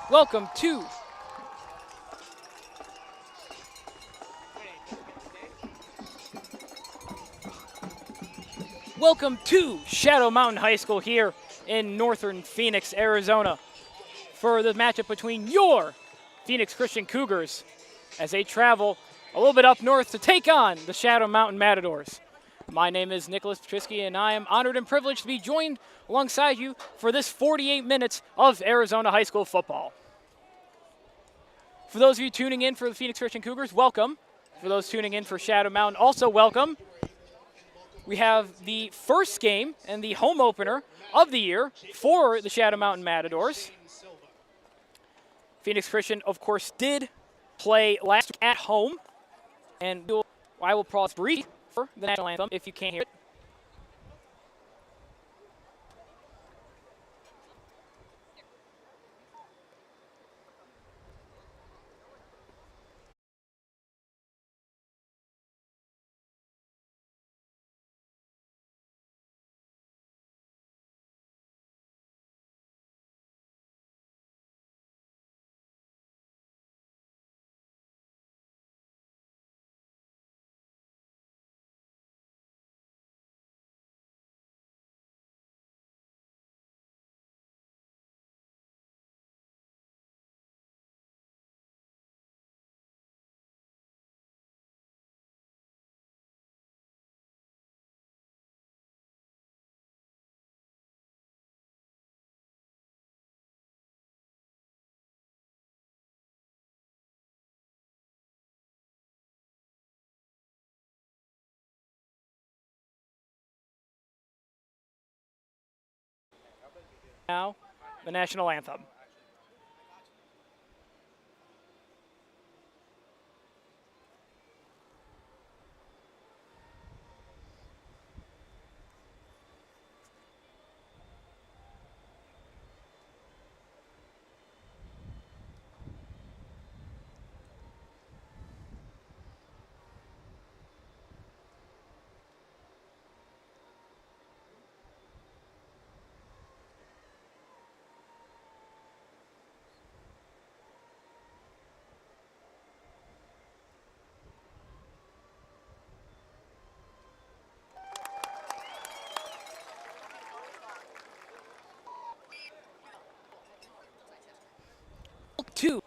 Welcome to Shadow Mountain High School here in northern Phoenix, Arizona, for the matchup between your Phoenix Christian Cougars as they travel a little bit up north to take on the Shadow Mountain Matadors. My name is Nicholas Pietrzycki, and I am honored and privileged to be joined alongside you for this 48 minutes of Arizona high school football. For those of you tuning in for the Phoenix Christian Cougars, welcome. For those tuning in for Shadow Mountain, also welcome. We have the first game and the home opener of the year for the Shadow Mountain Matadors. Phoenix Christian, of course, did play last week at home, and I will pause briefly for the national anthem if you can't hear it. Now, the national anthem.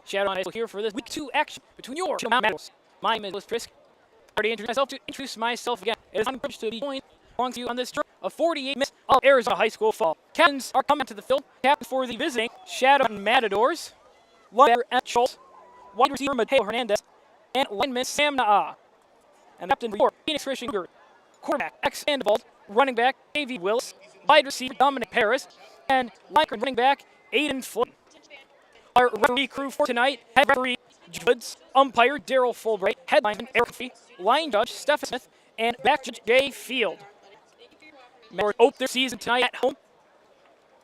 Shadow Mountain High School here for this week 2 action between your Shadow Mountain Matadors. My name is Nicholas Pietrzycki. I already introduced myself again. It is an honor and privilege to be joined alongside you on this journey of 48 minutes of Arizona high school football. Captains are coming to the field. Captains for the visiting Shadow Mountain Matadors, linebacker Emmett Schultz, wide receiver Mateo Hernandez, and lineman Sam Na'a. And captain for your Phoenix Christian Cougars, quarterback X Sandoval, running back Davey Willis, wide receiver Dominic Paris, and linebacker running back Aiden Flynn. Our referee crew for tonight: head referee Joods, umpire Daryl Fulbright, headlineman Eric Fee, line judge Stephen Smith, and back judge Jay Field. Matadors opened their season tonight at home.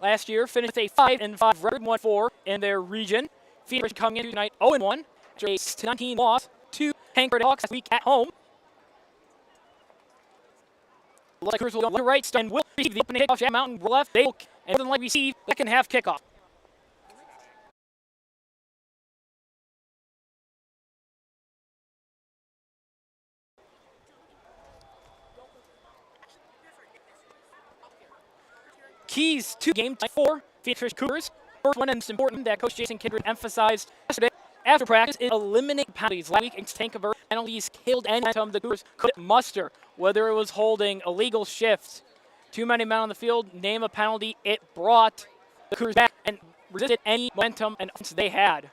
Last year finished with a 5-5 record, 1-4 in their region. Phoenix coming in tonight 0-1 after a 6-19 loss to Hank Hawks last week at home. The Lakers will go to the right and will receive the opening kickoff. Shadow Mountain left. They will and more than likely receive the second half kickoff. Keys to game time for Phoenix Christian Cougars. First one, and it's important that Coach Jason Kindred emphasized yesterday after practice, is eliminate penalties. Last week against Vancouver, penalties killed any momentum the Cougars could muster, whether it was holding, illegal shifts, too many men on the field, name a penalty. It brought the Cougars back and resisted any momentum and offense they had.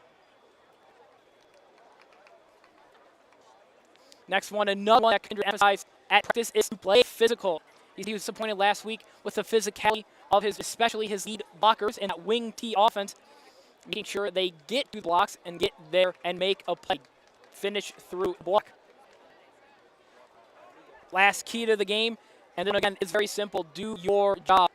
Next one, another one that Kindred emphasized at practice, is to play physical. He was disappointed last week with the physicality of especially his lead blockers in that wing T offense, making sure they get to blocks and get there and make a play, finish through block. Last key to the game, and then again, it's very simple: do your job.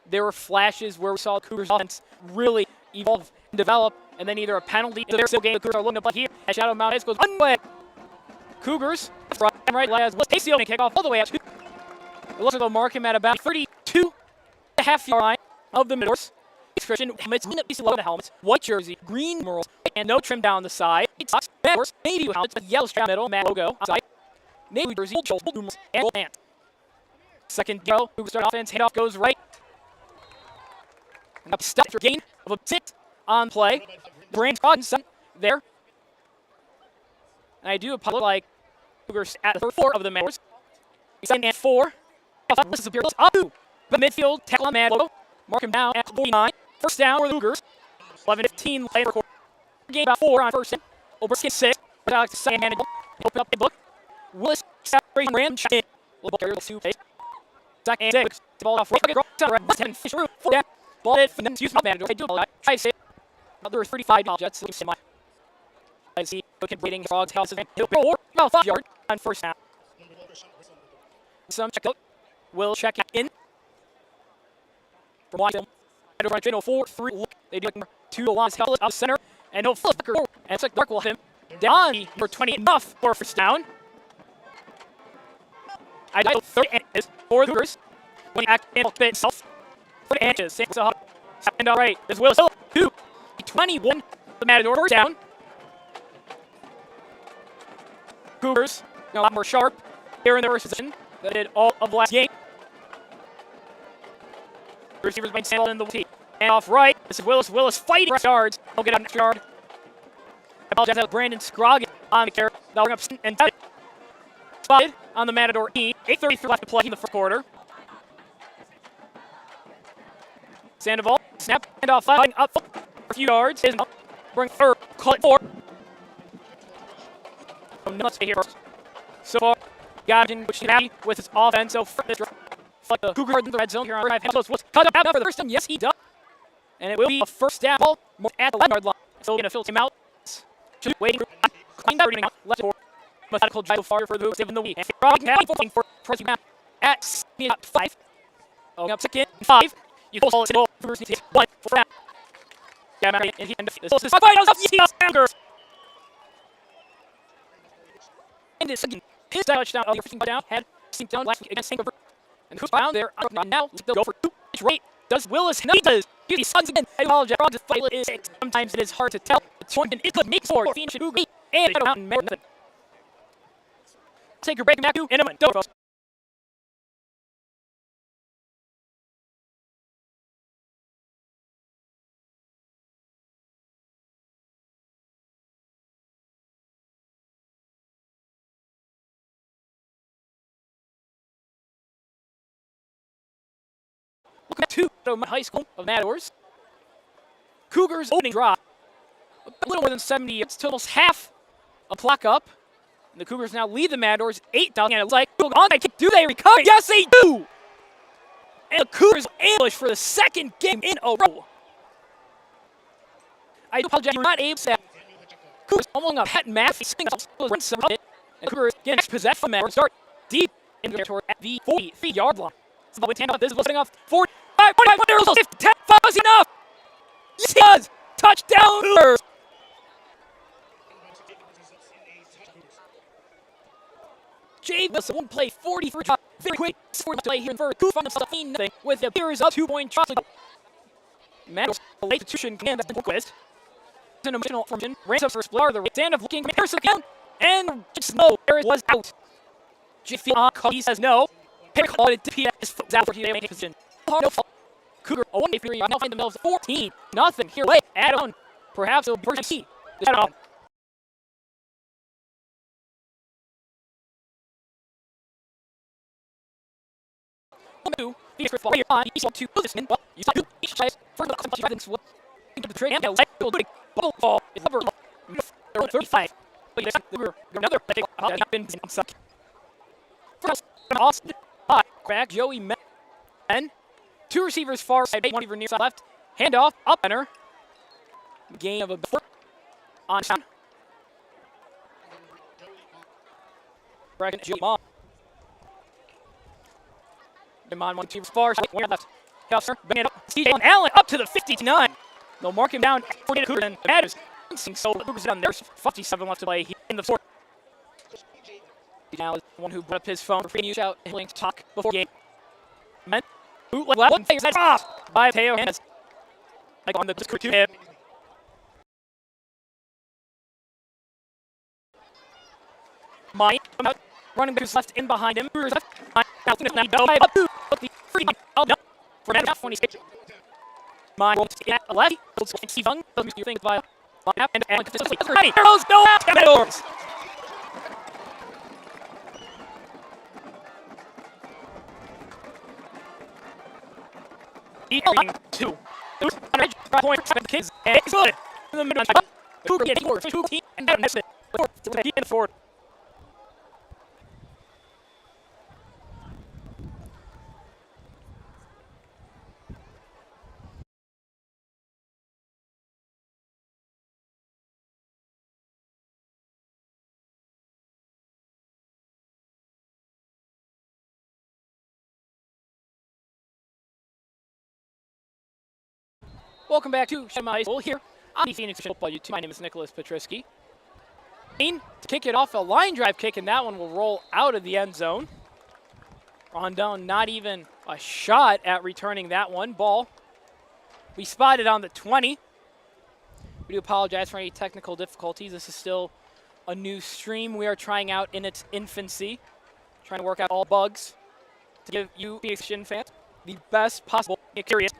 There were flashes where we saw the Cougars offense really evolve and develop, and then either a penalty to their still game the Cougars are looking to play here at Shadow Mountain High School. Unplay. Cougars right as well takes the opening kickoff all the way out to. It looks like they'll mark him at about 32.5 yard line of the Matadors. description, helmets, below the helmets, white jersey, green numerals, and no trim down the side. Socks, Matadors, navy blue helmets with yellow strap middle, Mat logo outside. Navy jersey, gold numerals, and gold pants. Second row, Cougars start offense, handoff goes right. And up step for gain of a 6 on play. Brand Scott there. And I do apologize like Cougars at the third floor of the Matadors. Second and 4. This is up to the midfield, tackle on Mad logo. Mark him down at 49. First down for the Cougars. 11-15 later. Game about 4 on first down. Oberski 6. Alex second handed. Open up the book. Willis separation ram check in. Little carrier to pace. Second and 6. Ball off. Right. 10 fish through. 4 down. Ball it. And then use my manager. I do apologize. Try to say. There were 35 Jets. I see. Looking bleeding. Frogs. Houses. He'll be 5 yard on first down. Some check out. Will check in. From Washington. And over on 4-3. They do 2 lines held out center. And no flicker. And it's like Dark will him. Down for 20 enough for first down. I dialed 30 inches for the Cougars. When the act and bit itself. 30 inches. And all right. There's Will Hill. 21. The Matadors down. Cougars. A lot more sharp here in their position. That did all of last game. Receivers being settled in the tee. And off right. This is Willis. Willis fighting yards. He'll get on next yard. I apologize. That was Brandon Scroggin on the carry. They'll bring up and spotted on the Matador E. 8:33 left to play in the first quarter. Sandoval. Snap. And off. Fighting up for a few yards. Bring third. Call it 4. Let's stay here first. So far, Gavin, which is happy with his offense. So for this like the Cougars in the red zone here on 5 handles. What's cut up for the first time? Yes, he does. And it will be a first down ball at the 11-yard line. So going to fill him out. Waiting for left for methodical drive so far for the Cougars in the lead. And for pressing down at 5. Oh, up second 5. You can hold it to Cougars need to take 1 for down. Yeah, man, and he and this is 5 Cougars. And his second his touchdown of your first down had seen down last week against St. And who's found there now they'll go for 2 inch rate. Does Willis? No, he does. He sons again. I apologize. The fight is sometimes it is hard to tell. The point is good. Make for Phoenix should be and I don't know nothing. Take your break back to and I'm done. Welcome back to my high school of Matadors. Cougars opening drive. A little more than 70 yards to almost half a clock up. And the Cougars now lead the Matadors 8-0. And it's like, on that kick, do they recover? Yes, they do! And the Cougars ambush for the second game in a row. I do apologize, you're not able to say Cougars almost got Pat Matthews. And Cougars get next possession from Matadors. Start deep in the territory at the 43-yard line. So with handoff, this is setting off 45, 45, 10, 5 is enough! Yes, he does! Touchdown, Cougars! Jay Wilson won't play 43 drop. Very quick. For the play here in first. Cougars from the nothing with the Bears up 2-point drop. Matadors late institution can that's the quest. An emotional formation. Ransom for Splar. The stand of looking Pietrzycki down. And no, Harris was out. Jiffy on call. He says no. Perry called it to his foot out for he made position. No fault. Cougar a 1-day period. Now find themselves 14. Nothing here. Late. Add on. Perhaps a version C. Add on. Two, Phoenix ball here on each to position. Well, you saw each tries for the things what into the trade and let go big ball is over 35. But there's another pick not been suck. First Austin crack Joey Men. 2 receivers far side, 1 receiver near side left. Handoff up center. Gain of a foot on sound. Bracket Joey Mom. On 1 2 far side, 1 left. Husser, bring it up. CJ Allen up to the 59. They'll mark him down for the Cougars and Matadors. So the Cougars down there. 57 left to play in the 4th. Now is the one who brought up his phone for free news out and to talk before game. Men bootleg left and figures that off by Teo Hernandez. like on the hip. Mike running back left in behind him. For Matadors 26. Mike at left. Steve Young doesn't do things by and Matadors go after Matadors. Two. Point kids and it's good. In the middle. Cougar getting forward. 2 and down next it. Forward. Welcome back to Shema High School here on the Phoenix Football YouTube. My name is Nicholas Pietrzycki. To kick it off, a line drive kick, and that one will roll out of the end zone. Rondon not even a shot at returning that one. Ball we spotted on the 20. We do apologize for any technical difficulties. This is still a new stream we are trying out in its infancy. Trying to work out all bugs to give you, Pietrzycki fans, the best possible experience.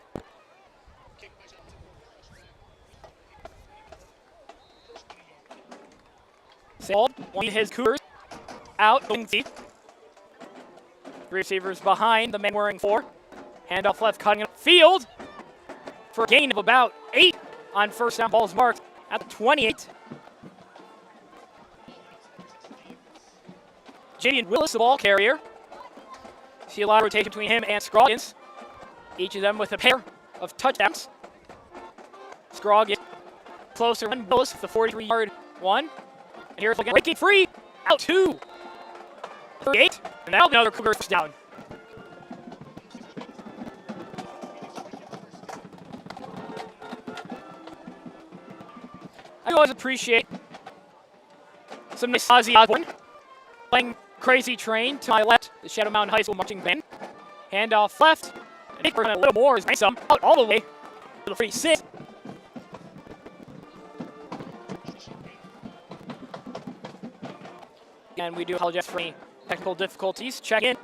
Sold, one of his Cougars out, going deep. 3 receivers behind, the man wearing 4. Handoff left, cutting up field for a gain of about 8 on first down. Ball is marked at the 28. Jadian Willis, the ball carrier. See a lot of rotation between him and Scroggins. Each of them with a pair of touchdowns. Scroggins closer than Willis with the 43-yard one. And here's again, breaking free, out 2. 38, and now another Cougar down. I always appreciate some nice Ozzy Osbourne playing Crazy Train to my left, the Shadow Mountain High School marching band. Handoff left, and a little more is some out all the way to the 36. And we do apologize for any technical difficulties. Check in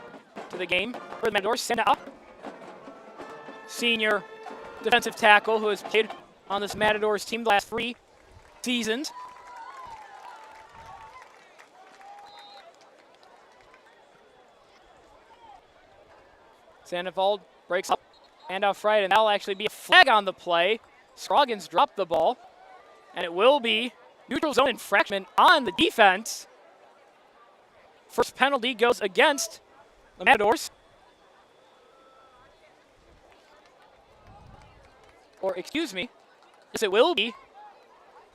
to the game for the Matadors. Sena, senior defensive tackle who has played on this Matadors team the last 3 seasons. Sandoval breaks up and off right, and that'll actually be a flag on the play. Scroggins dropped the ball, and it will be neutral zone infraction on the defense. First penalty goes against the Matadors. Or, excuse me, yes, it will be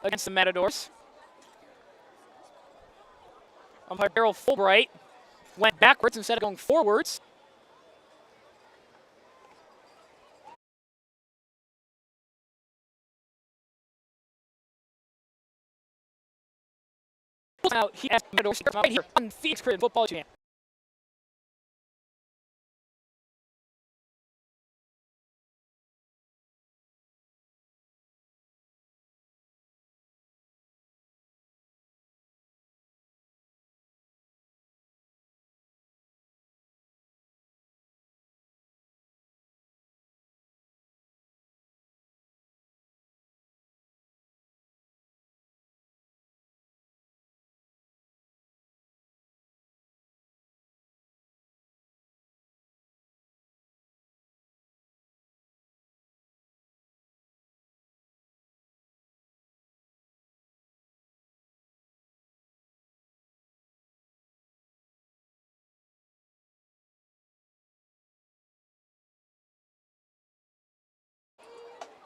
against the Matadors. Umpire Darrell Fulbright went backwards instead of going forwards. Now he has Matadors right here on Phoenix Christian Football Channel.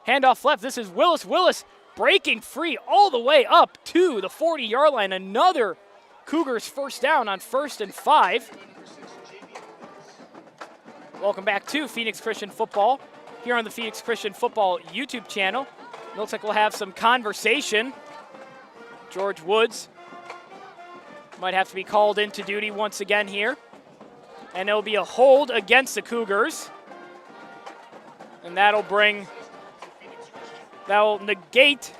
Handoff left. This is Willis. Willis breaking free all the way up to the 40-yard line. Another Cougars first down on 1st and 5. Welcome back to Phoenix Christian Football here on the Phoenix Christian Football YouTube channel. It looks like we'll have some conversation. George Woods might have to be called into duty once again here. And it'll be a hold against the Cougars. And that'll bring That will negate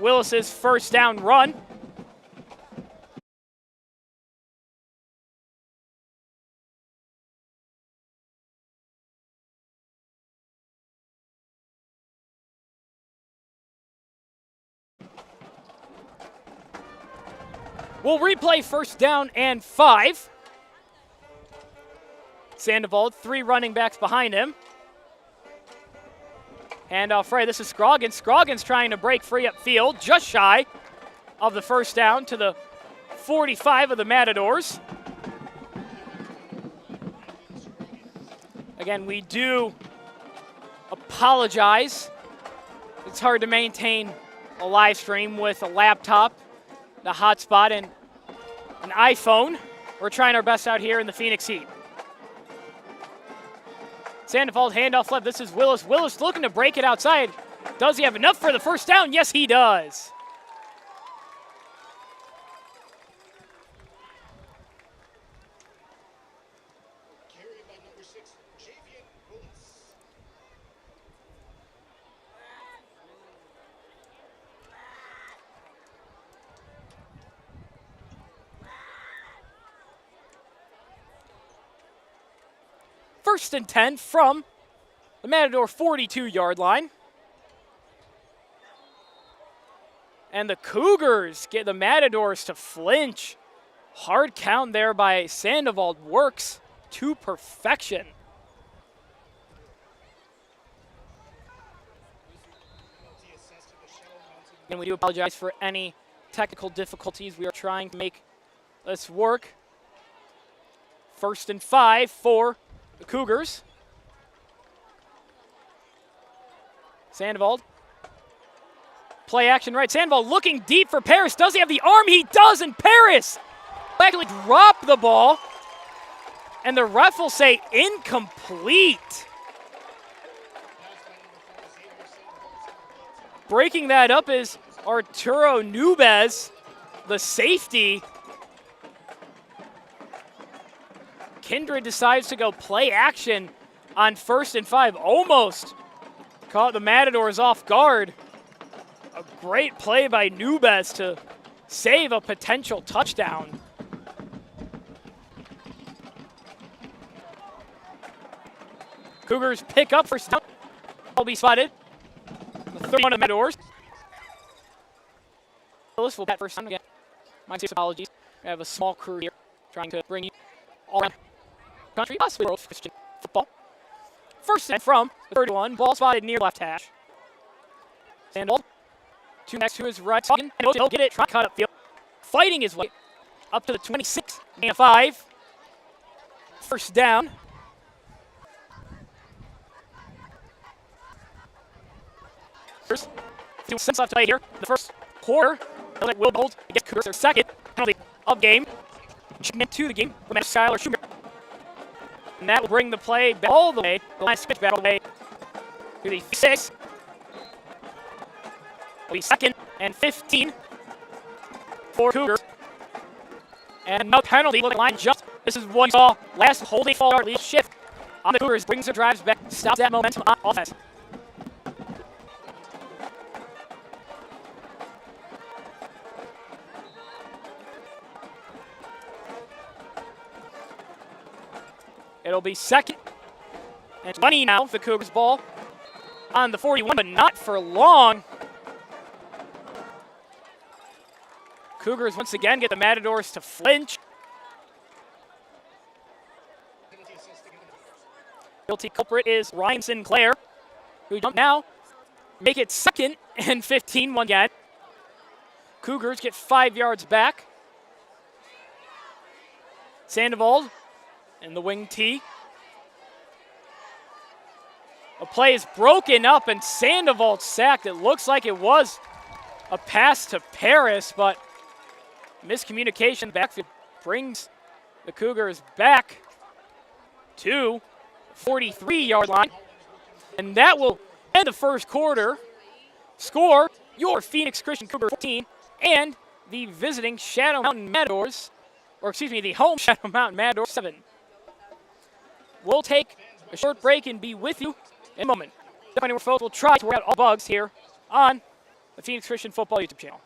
Willis's first down run. We'll replay first down and 5. Sandoval, 3 running backs behind him. Handoff right, this is Scroggins. Scroggins trying to break free upfield, just shy of the first down to the 45 of the Matadors. Again, we do apologize. It's hard to maintain a live stream with a laptop, the hotspot, and an iPhone. We're trying our best out here in the Phoenix heat. Sandoval handoff left. This is Willis. Willis looking to break it outside. Does he have enough for the first down? Yes, he does. Carried by number 6, Javian Willis. First and 10 from the Matador 42-yard line. And the Cougars get the Matadors to flinch. Hard count there by Sandoval works to perfection. And we do apologize for any technical difficulties. We are trying to make this work. First and 5 for the Cougars. Sandoval. Play action right. Sandoval looking deep for Paris. Does he have the arm? He does, and Paris actually dropped the ball. And the ref will say incomplete. Breaking that up is Arturo Nubez, the safety. Kindred decides to go play action on first and 5. Almost caught the Matadors off guard. A great play by Nubez to save a potential touchdown. Cougars pick up first down. Will be spotted. The 31 of Matadors. Willis will bat first down again. My apologies. I have a small crew here trying to bring you all around country, possibly world Christian football. First and from the 31, ball spotted near left hash. Sandoval, 2 next to his right, and he'll get it, try to cut up field. Fighting his way up to the 26, gain of 5. First down. First, 2 cents left to play here. The first quarter, Will Bold against Cougars, their second penalty of game. To the game from Skylar Schumer. And that will bring the play back all the way, the line switch back all the way to the 6. It'll be 2nd and 15 for Cougars. And no penalty, look line just. This is what you saw last holding fall, lead shift on the Cougars, brings their drives back, stops that momentum on offense. It'll be 2nd and 20 now, the Cougars ball on the 41, but not for long. Cougars once again get the Matadors to flinch. Guilty culprit is Ryan Sinclair, who now make it 2nd and 15 once again. Cougars get 5 yards back. Sandoval in the wing T. A play is broken up and Sandoval sacked. It looks like it was a pass to Paris, but miscommunication backfield brings the Cougars back to 43-yard line. And that will end the first quarter. Score, your Phoenix Christian Cougar 14 and the visiting Shadow Mountain Matadors, or excuse me, the home Shadow Mountain Matadors 7. We'll take a short break and be with you in a moment. Folks, we'll try to work out all bugs here on the Phoenix Christian Football YouTube channel.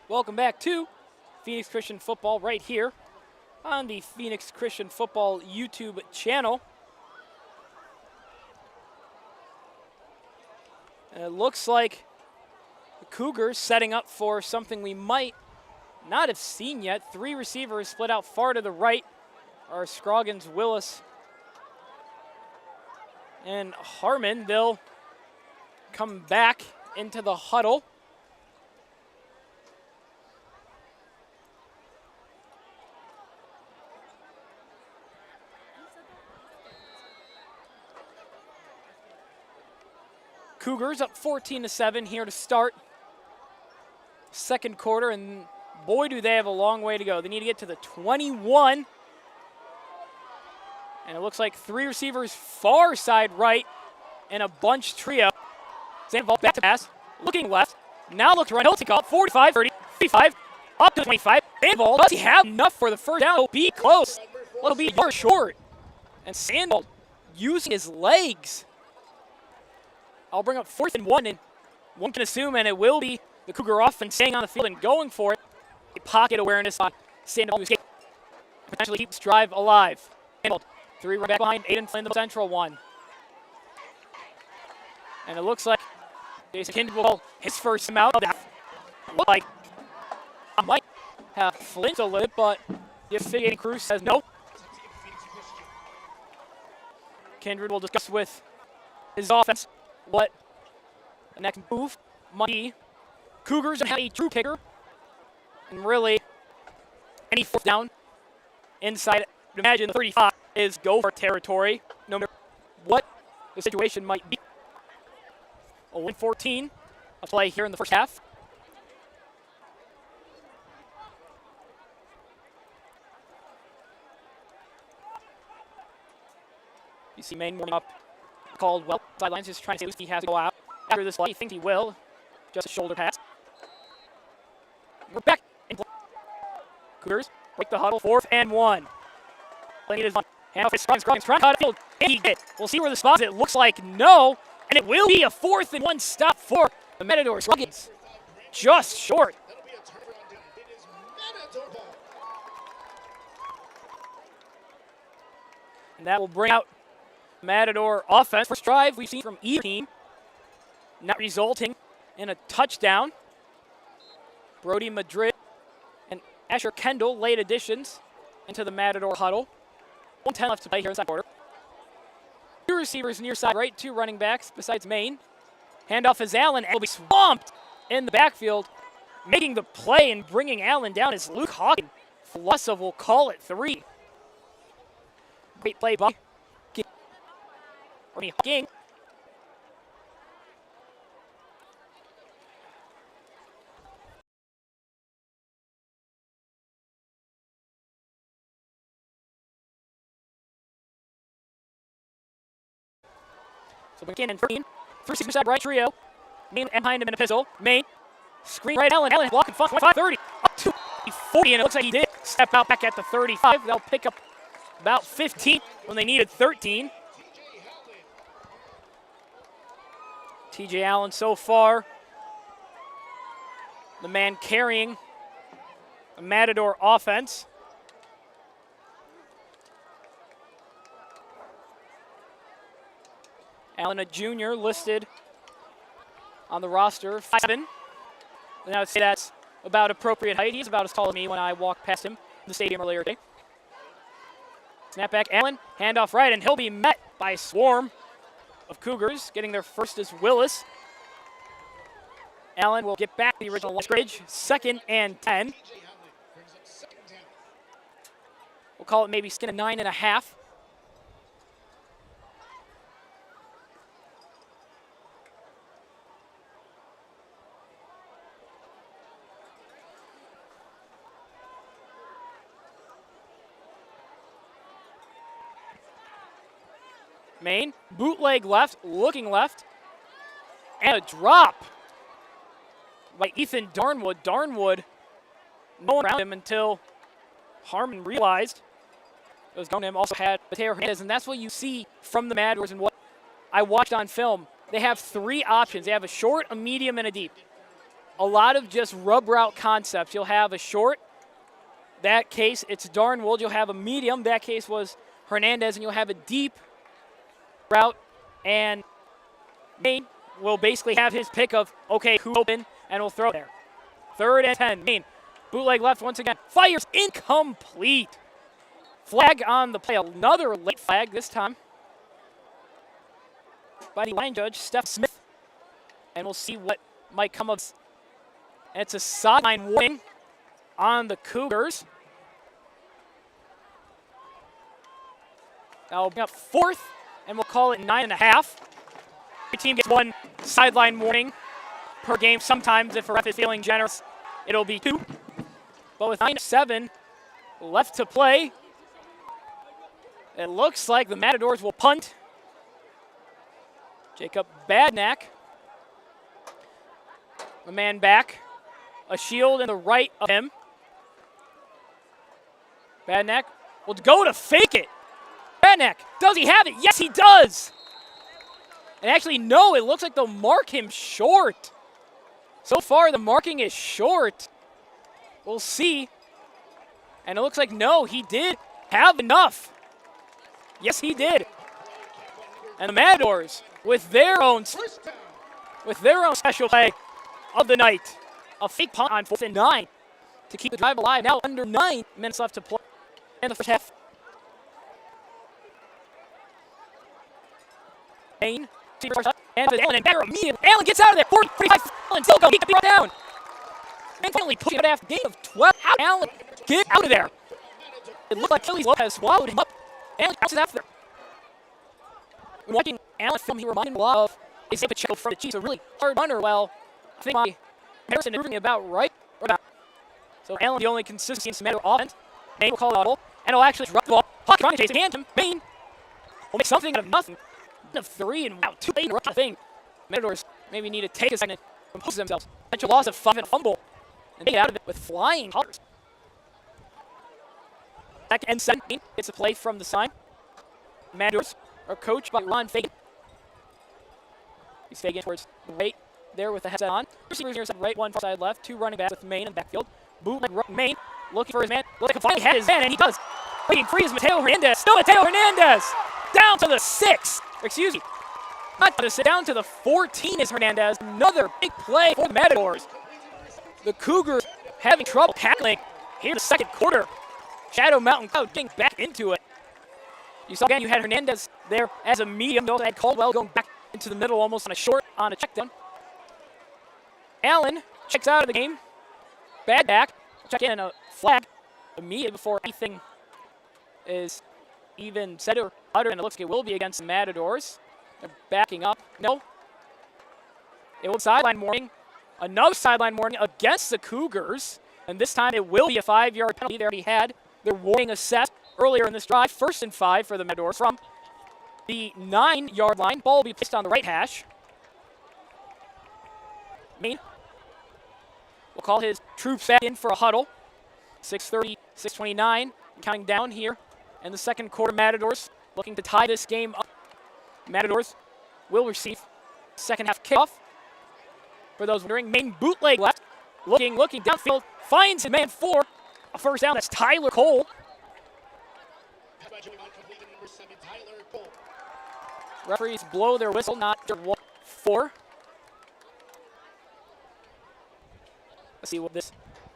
Welcome back to Phoenix Christian Football right here on the Phoenix Christian Football YouTube channel. And it looks like the Cougars setting up for something we might not have seen yet. 3 receivers split out far to the right are Scroggins, Willis, and Harmon. They'll come back into the huddle. Cougars up 14-7 here to start second quarter, and boy, do they have a long way to go. They need to get to the 21, and it looks like 3 receivers far side right and a bunch trio. Sandoval back to pass, looking left, now looks right, he'll take off, 45, 30, 35, up to 25. Sandoval, does he have enough for the first down? He'll be close, it'll be a yard short, and Sandoval using his legs. I'll bring up 4th and 1, and one can assume, and it will be the Cougar offense staying on the field and going for it. A pocket awareness on Sandoval to escape. Potentially keep this drive alive. Sandoval, 3 right back behind, Aiden Flynn, the central one. And it looks like Jason Kindred will call his first time out of that. Look like I might have Flint a little bit, but the officiating crew says no. Kindred will discuss with his offense what the next move might be. Cougars have a true kicker, and really any 4th down inside, imagine the 35 is go for territory, no matter what the situation might be. A 1-14, a play here in the first half. You see Maine warming up. Caldwell, sidelines, just trying to say loose. He has to go out after this play. He thinks he will. Just a shoulder pass. We're back in play. Cougars break the huddle. 4th and 1. Plenty of fun. Hand off his Scroggins trying to cut field. And he did. We'll see where the spot is. It looks like no. And it will be a 4th and 1 stop for the Matadors. Scroggins just short. That'll be a turnaround down. It is Matador ball. And that will bring out Matador offense. First drive we've seen from either team, not resulting in a touchdown. Brody Madrid and Asher Kendall late additions into the Matador huddle. 1:10 left to play here in the second quarter. 2 receivers near side right, 2 running backs besides Maine. Handoff is Allen, and will be swamped in the backfield. Making the play and bringing Allen down is Luke Hawkins. Flussa will call it 3. Great play by King. So McKinnon 13, 3 side right trio. Maine and behind him in a pistol. Maine, screen right, Allen blocking 25, 30, up to 40, and it looks like he did step out back at the 35. They'll pick up about 15 when they needed 13. TJ Allen so far, the man carrying the Matador offense. Allen, a junior, listed on the roster, 5'7". And I would say that's about appropriate height. He's about as tall as me when I walked past him in the stadium earlier today. Snap back, Allen, handoff right, and he'll be met by a swarm of Cougars. Getting there first is Willis. Allen will get back to the original scrimmage, 2nd and 10. We'll call it maybe skin a 9.5. Main, bootleg left, looking left, and a drop by Ethan Darnwood. Darnwood, no one around him until Harmon realized it was going to him. Also had Mateo Hernandez, and that's what you see from the Matadors and what I watched on film. They have 3 options. They have a short, a medium, and a deep. A lot of just rub route concepts. You'll have a short. That case, it's Darnwood. You'll have a medium. That case was Hernandez, and you'll have a deep route, and Maine will basically have his pick of, okay, who open, and will throw there. 3rd and 10. Maine, bootleg left once again. Fires incomplete. Flag on the play. Another late flag this time by the line judge, Steph Smith. And we'll see what might come of this. And it's a sideline warning on the Cougars. That'll bring up 4th. And we'll call it 9.5. Every team gets 1 sideline warning per game. Sometimes, if a ref is feeling generous, it'll be 2. But with 9:7 left to play, it looks like the Matadors will punt. Jacob Badnack, a man back, a shield in the right of him. Badnack will go to fake it. Badnack, does he have it? Yes, he does. And actually, no, it looks like they'll mark him short. So far, the marking is short. We'll see. And it looks like, no, he did have enough. Yes, he did. And the Matadors, with their own special play of the night, a fake punt on 4th and 9 to keep the drive alive. Now under 9 minutes left to play in the first half. Maine, and Allen immediately. Allen gets out of there. 45. Allen still going. He can be brought down. And finally pushing it after game of 12. Allen, get out of there. It looked like Achilles Lopez swallowed him up. Allen bounces after. When watching Allen film, he reminded me a lot of Isaiah Pietrzycki from the Chiefs, a really hard runner. Well, I think my comparison is proving about right. So Allen, the only consistency in Matador offense. Maine will call it audible, and he'll actually drop the ball. Hawk trying to chase it. Anthem. Maine will make something out of nothing. Of 3 and wow, 2 late in the rush. I think Matadors maybe need to take a second to compose themselves. Potential loss of 5 and fumble, and they get out of it with flying colors. Back end 17 gets a play from the sign. Matadors are coached by Ron Fagan. He's Fagan towards the right there with the headset on. Receivers near side right, 1 far side left, 2 running backs with Maine in the backfield. Bootleg Maine looking for his man. Looks like he finally had his man, and he does. Waiting free is Mateo Hernandez. Still Mateo Hernandez down to the 6. Excuse me, not to sit down to the 14 is Hernandez. Another big play for the Matadors. The Cougars having trouble tackling here in the second quarter. Shadow Mountain Cloud getting back into it. You saw again, you had Hernandez there as a medium. You also had Caldwell going back into the middle almost on a short on a check down. Allen checks out of the game. Bad back. Check in a flag immediately before anything is even said or uttered, and it looks like it will be against the Matadors. They're backing up. No. It will sideline warning. Another sideline warning against the Cougars, and this time it will be a 5-yard penalty. They already had their warning assessed earlier in this drive. 1st and 5 for the Matadors from the 9-yard line. Ball will be placed on the right hash. Maine will call his troops back in for a huddle. 6:30, 6:29, counting down here. And the second quarter, Matadors looking to tie this game up. Matadors will receive second half kickoff. For those wondering, Maine bootleg left. Looking downfield. Finds his man for a first down. That's Tyler Cole. Referees blow their whistle, not sure what for. Let's see what this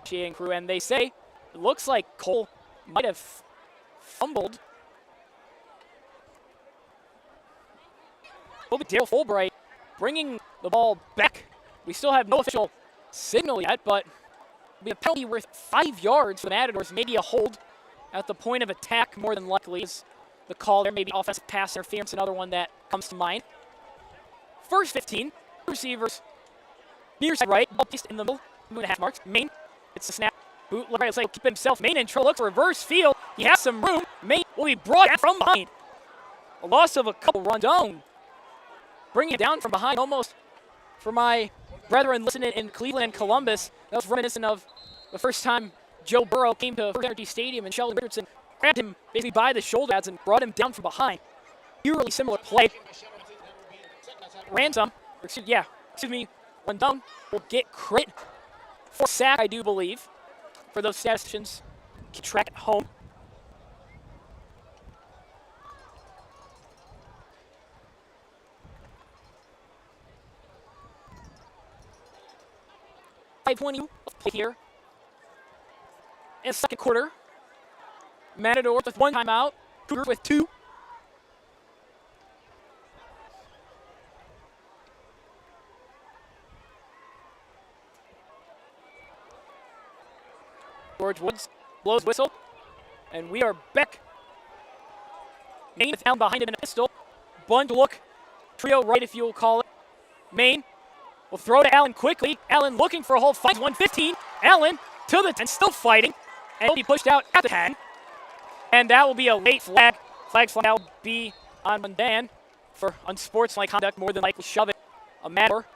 officiating crew, and they say it looks like Cole might have fumbled. It'll be Daryl Fulbright bringing the ball back. We still have no official signal yet, but it'll be a penalty worth 5 yards for the Matadors, maybe a hold at the point of attack more than likely is the call there. Maybe offensive pass interference, another one that comes to mind. First 15, receivers near side right, ball placed in the middle, 2.5 marks. Main, it's the snap. Boot, right, let's say keep himself. Main in trouble, looks reverse field. He has some room. Main will be brought down from behind. A loss of a couple run down. Bringing it down from behind almost for my brethren listening in Cleveland and Columbus. That was reminiscent of the first time Joe Burrow came to First Energy Stadium and Sheldon Richardson grabbed him basically by the shoulder pads and brought him down from behind. Eerily similar play. Ransom, excuse me, when down, will get credit for sack, I do believe, for those statisticians. Keep track at home. .520 play here. In the second quarter, Matadors with 1 timeout, Cougars with 2. George Woods blows whistle, and we are back. Main is down behind him in a pistol. Bund look, trio right if you'll call it. Main will throw to Allen quickly. Allen looking for a hole, finds 115. Allen to the 10, still fighting, and he'll be pushed out at the 10. And that will be a late flag. Flag will be on Mundan for unsportsmanlike conduct, more than likely shoving a Matador.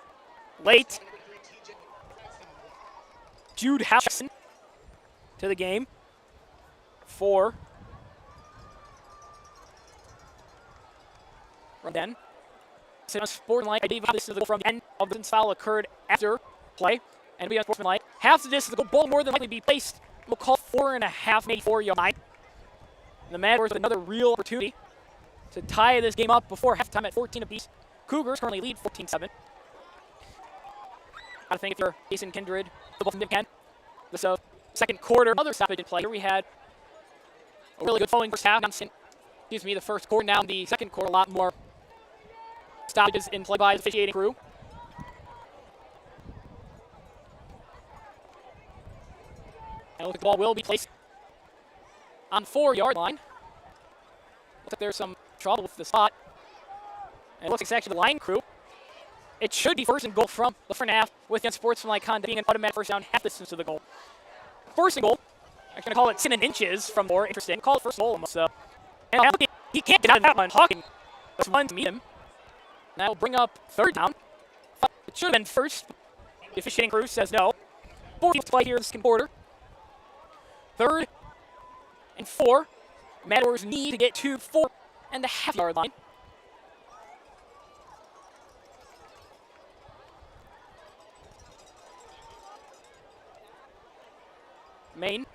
Late. Jude Howson to the game for Mundan. So unsportsmanlike, I believe this is the goal from the end of the foul occurred after play, and be unsportsmanlike. Half the distance, the goal more than likely be placed. We'll call 4.5, maybe 4 yard line. And the Matadors with another real opportunity to tie this game up before halftime at 14 apiece. Cougars currently lead 14-7. I think if you're Jason Kindred, the ball from Nick Ken. This second quarter, another stoppage in play. Here we had a really good flowing first half. The first quarter. Now in the second quarter, a lot more stoppages in play by the officiating crew. And look, the ball will be placed on 4 yard line. Looks like there's some trouble with the spot. And it looks like it's actually the line crew. It should be first and goal from the front half with the unsportsmanlike conduct being an automatic first down half distance to the goal. First and goal. I'm going to call it 10 inches from more. Interesting. Call it first goal almost. And he can't get out of that one. Hawking just run to meet him. And that will bring up third down. It should have been first. The officiating crew says no. 4 to play here in the second quarter. 3rd and 4. Matadors need to get to 4.5 yard line. Main.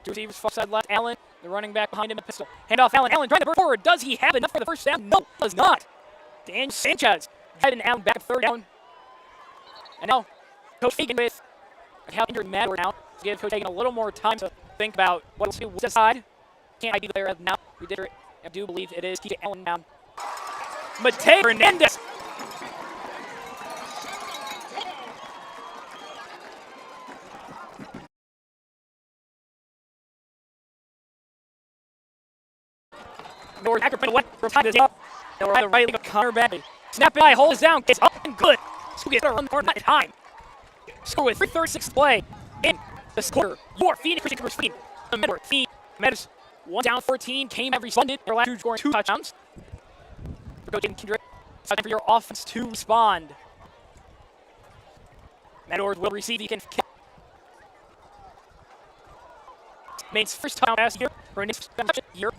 2 receivers far side left. Allen, the running back behind him, a pistol. Handoff Allen. Allen trying to burn forward. Does he have enough for the first down? No, does not. Daniel Sanchez driving Allen back 3rd down. And now Coach Fagan with how injured Matador now. To give Coach Fagan a little more time to think about what to decide. Can't I be there now? We did it. I do believe it is TJ Allen down. Mateo Hernandez. North Ackerman away from time to up. They were right leg of Connor Bagley. Snap by, holds down, gets up and good. School gets a run for not time. Score with 3:36 play in the score. Your Phoenix Christian Cougars feed. The Matador feed. Matadors 1 down 14. Came and responded. Their last 2 scoring 2 touchdowns. For Coach Kindred. It's time for your offense to respond. Matadors will receive. You can kick. Main's first touchdown pass here. For an year.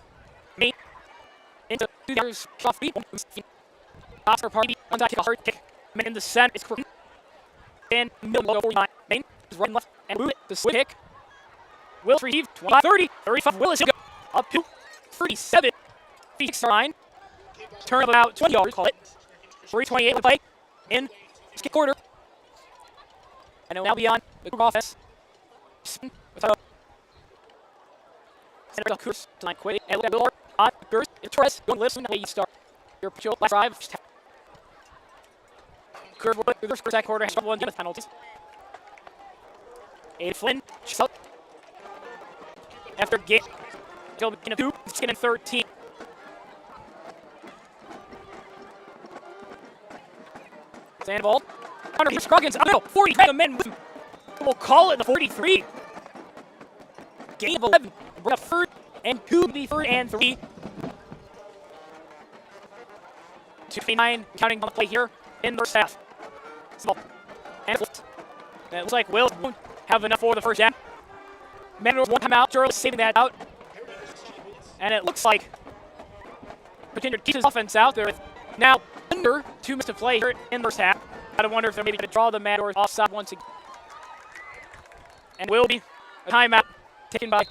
Main. Into 2 yards, off feet. Oscar Party, on top, kick a hard kick. Man in the center, it's Quirton. And middle of 49. Main is right and left, and move it to switch kick. Willis receive, 25, 30, 35. Willis go up to 37. 6-9. Turn of about 20 yards, call it. 3:28 to play in the second quarter. And it will now be on the Cougar offense. Cougars to line quick. And look at Miller on Cougars. Torres going to listen. Now you start your last drive. Cougars will their first quarter has trouble in with penalties. Aiden Flynn out after game. Till the beginning of 2, it's in 13. Sandoval. Under here, Scroggins. Oh no, 40. The men with him. We'll call it the 43. Game of 11. Bring up 3rd and 2 to be 3rd and 3. 2:29 counting on the play here in the first half. Small. And it looks like Will won't have enough for the first down. Matadors one timeout. Charlie saving that out. And it looks like Virginia keeps his offense out there with now under 2 minutes to play here in the first half. I wonder if they're maybe going to draw the Matadors offside once again. And will be a timeout taken by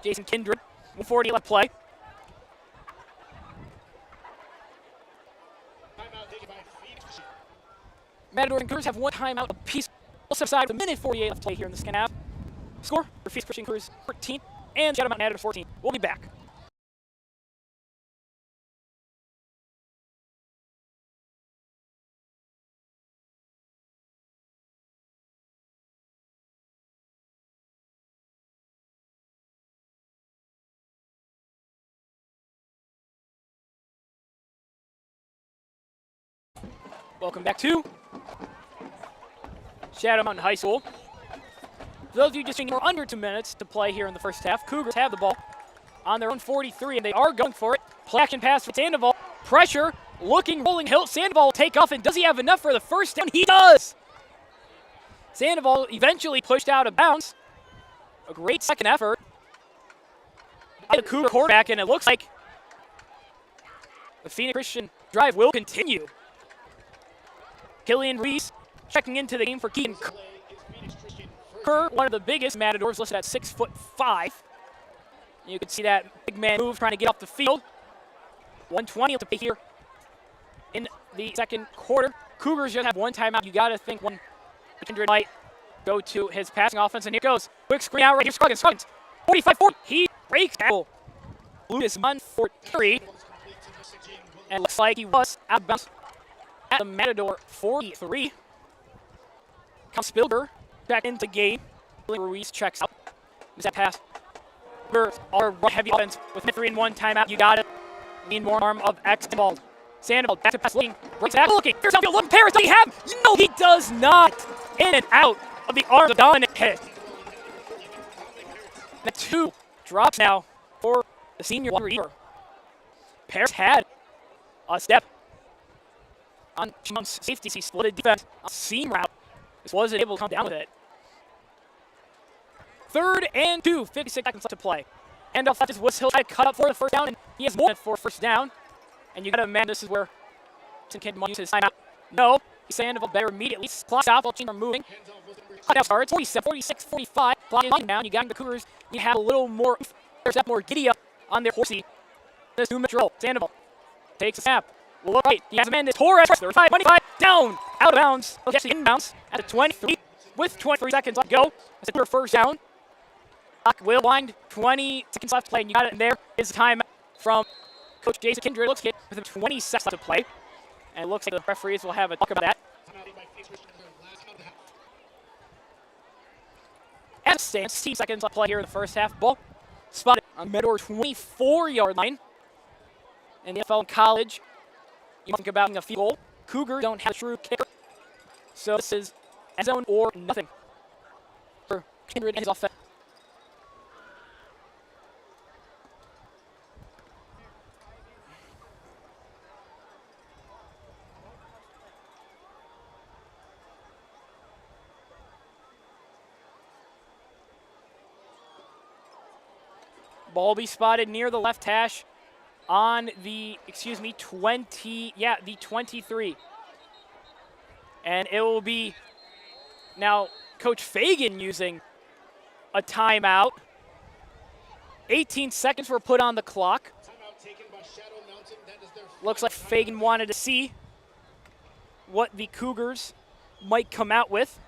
Jason Kindred. 1:40 left play. Timeout taken by Pietrzycki. Matadors and Cougars have one timeout apiece. We'll step aside with 1:48 left play here in the second half. Score for Pietrzycki Cougars 14 and Shadow Mountain Matadors 14. We'll be back. Welcome back to Shadow Mountain High School. For those of you just seeing we're under 2 minutes to play here in the first half, Cougars have the ball on their own 43, and they are going for it. Play action pass for Sandoval. Pressure, looking, rolling hill. Sandoval will take off, and does he have enough for the first down? He does! Sandoval eventually pushed out of bounds. A great second effort by the Cougar quarterback, and it looks like the Phoenix Christian drive will continue. Killian Reese checking into the game for Keaton Kerr, one of the biggest Matadors, listed at 6'5". You can see that big man move trying to get off the field. 1:20 to play here in the second quarter. Cougars just have one timeout. You got to think one Kindred might go to his passing offense, and here goes. Quick screen out right here. Scroggins. 45-40. He breaks tackle. Lucas Munn for carry. And it looks like he was out of bounds at the Matador 43. Comes Spilger back into game. Ruiz checks out. Is that pass? We're our heavy offense with 3-1 timeout. You got it. Need more arm of X involved. Sandoval back to pass looking. Breaks back looking. Here's outfield. Look, Paris. Does he have? No, he does not. In and out of the arms of Dominic hit. The 2 drops now for the senior wide receiver. Paris had a step on Chimone's safety. He split a defense on seam route. This wasn't able to come down with it. 3rd and 2, 56 seconds left to play. And off left is Whistle trying to cut up for the first down, and he has more for first down. And you got to imagine this is where Kid might use his timeout. No, he's Sandoval better immediately. Clock stop while teams are moving. Now starts 47, 46, 45. Clock line down. You got the Cougars. You have a little more. There's that more giddy up on their horsey. This 2-minute drill. Sandoval takes a snap. Will look right. He has a man. Torres. 35, 25. Down. Out of bounds. Okay, actually inbounds at the 23 with 23 seconds left to go. That's a first down. Clock will wind. 20 seconds left to play, and you got it. And there is the time from Coach Jason Kindred. Looks good with 20 seconds left to play. And it looks like the referees will have a talk about that. As it stands, 16 seconds left to play here in the first half. Ball spotted on the Matador 24-yard line. In the NFL and college, you think about a field goal. Cougars don't have a true kicker. So this is end zone or nothing for Kindred and his offense. Ball be spotted near the left hash on the, the 23. And it will be now Coach Fagan using a timeout. 18 seconds were put on the clock. Timeout taken by Shadow Mountain. That is their Looks like Fagan wanted to see what the Cougars might come out with.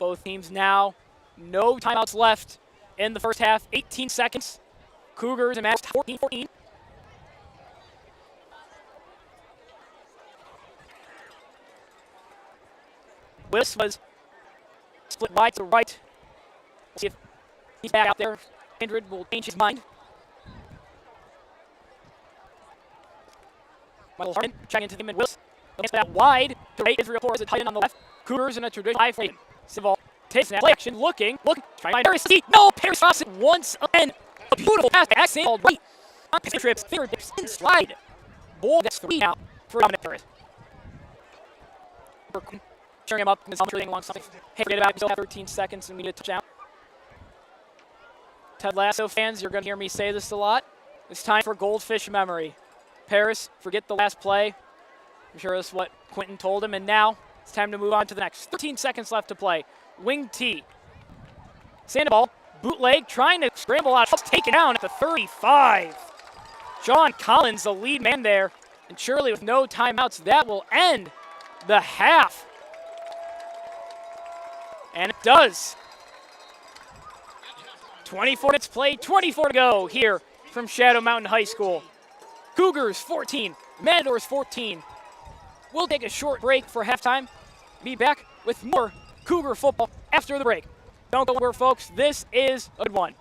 Both teams now, no timeouts left in the first half. 18 seconds. Cougars and Matadors 14-14. Willis was split wide to right. We'll see if he's back out there. Kindred will change his mind. Michael Harden checking into him and Willis. Against that wide to right. Israel Torres, a tight end on the left. Cougars in a traditional high frame. Sival takes snap. Play action. Looking. Trying to find Varsity. No! Paris crosses once again. A beautiful pass. Accent all right. On trips. Fingertips in stride. Bull gets 3 now for Matadors. Cheering him up. Along something. Hey, forget about it. We still have 13 seconds and we need a touchdown. Ted Lasso fans, you're going to hear me say this a lot. It's time for goldfish memory. Paris, forget the last play. I'm sure that's what Quentin told him. And now it's time to move on to the next. 13 seconds left to play. Wing T. Sandoval, bootleg, trying to scramble out. Taken down at the 35. John Collins, the lead man there. And surely with no timeouts, that will end the half. And it does. 24 minutes played, 24 to go here from Shadow Mountain High School. Cougars 14, Matadors 14. We'll take a short break for halftime. Be back with more Cougar football after the break. Don't go anywhere, folks. This is a good one.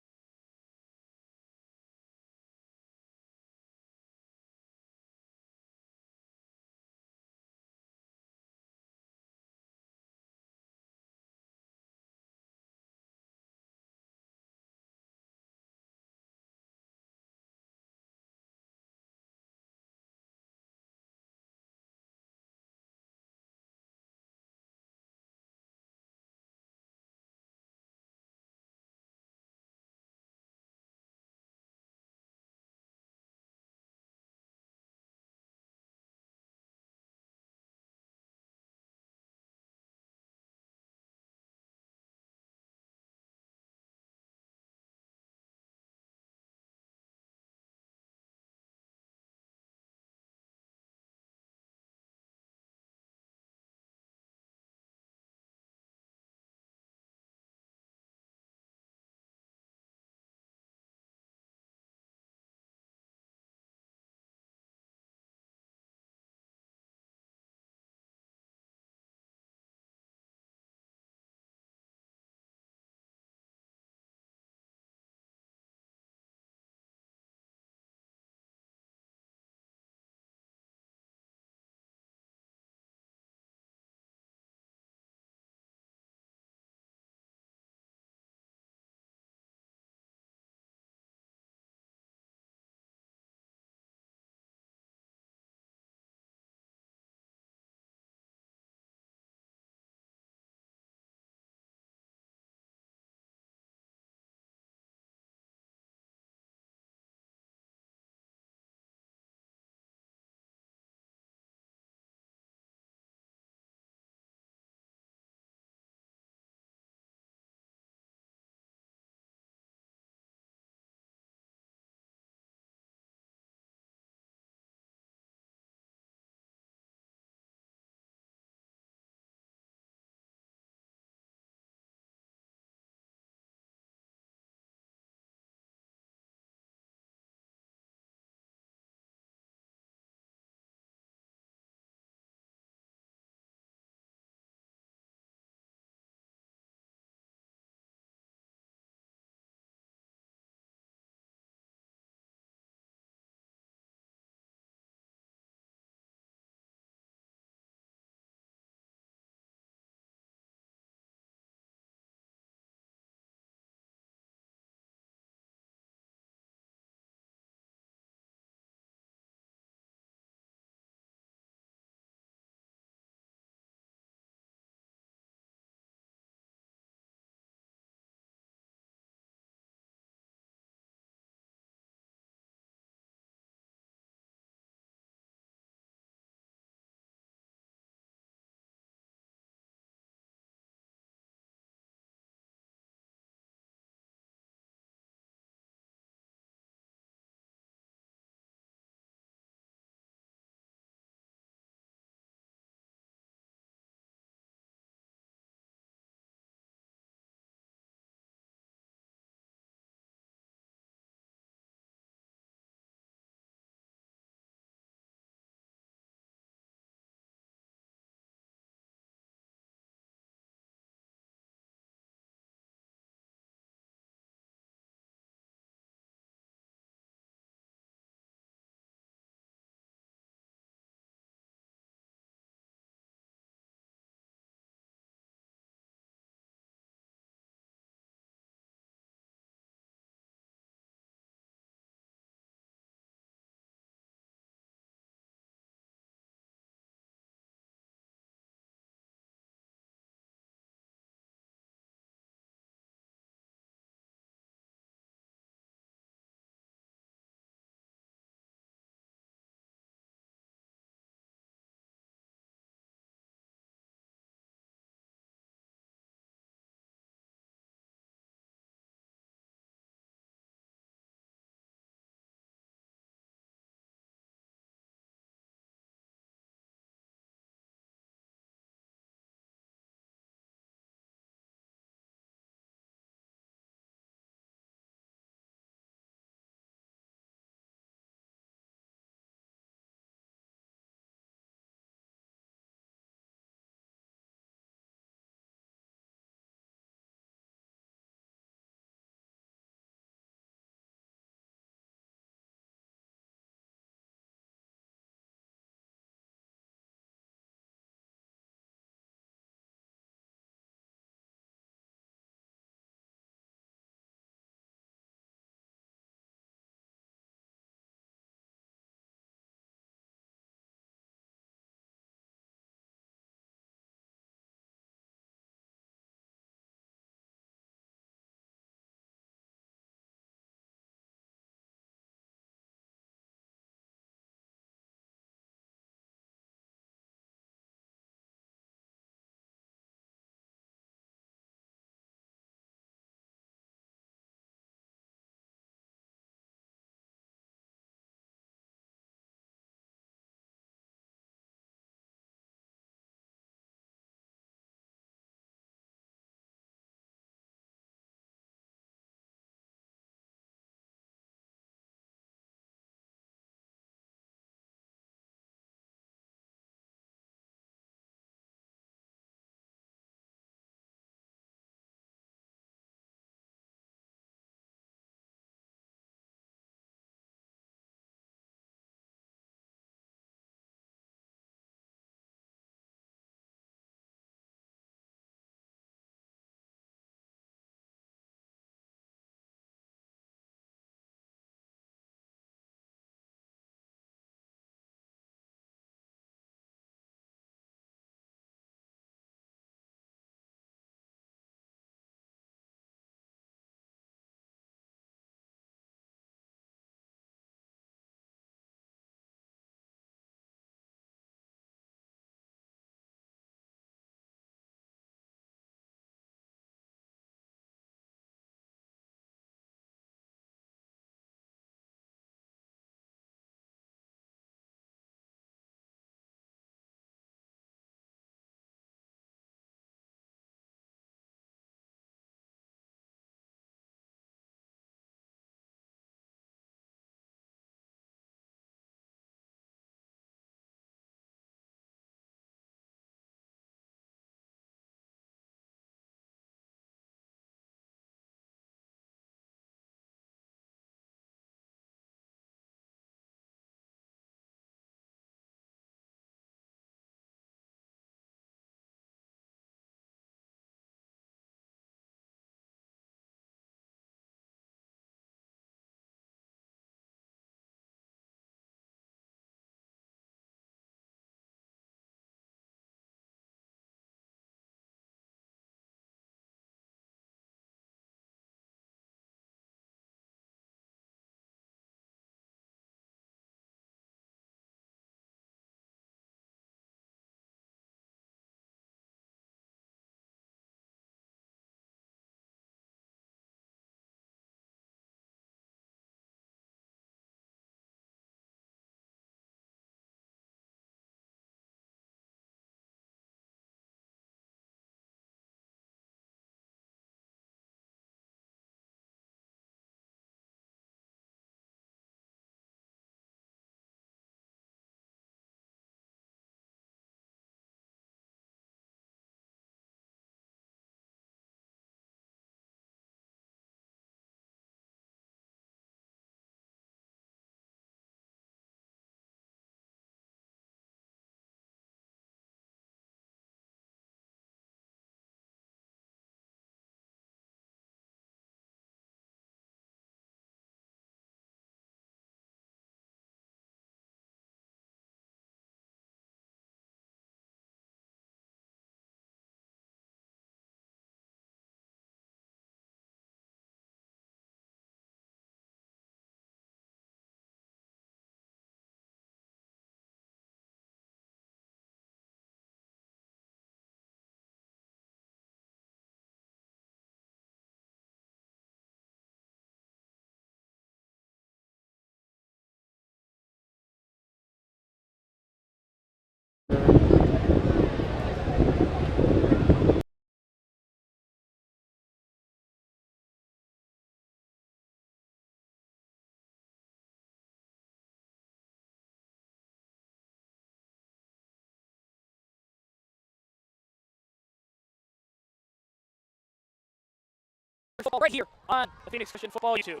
Football right here on the Phoenix Christian Football YouTube.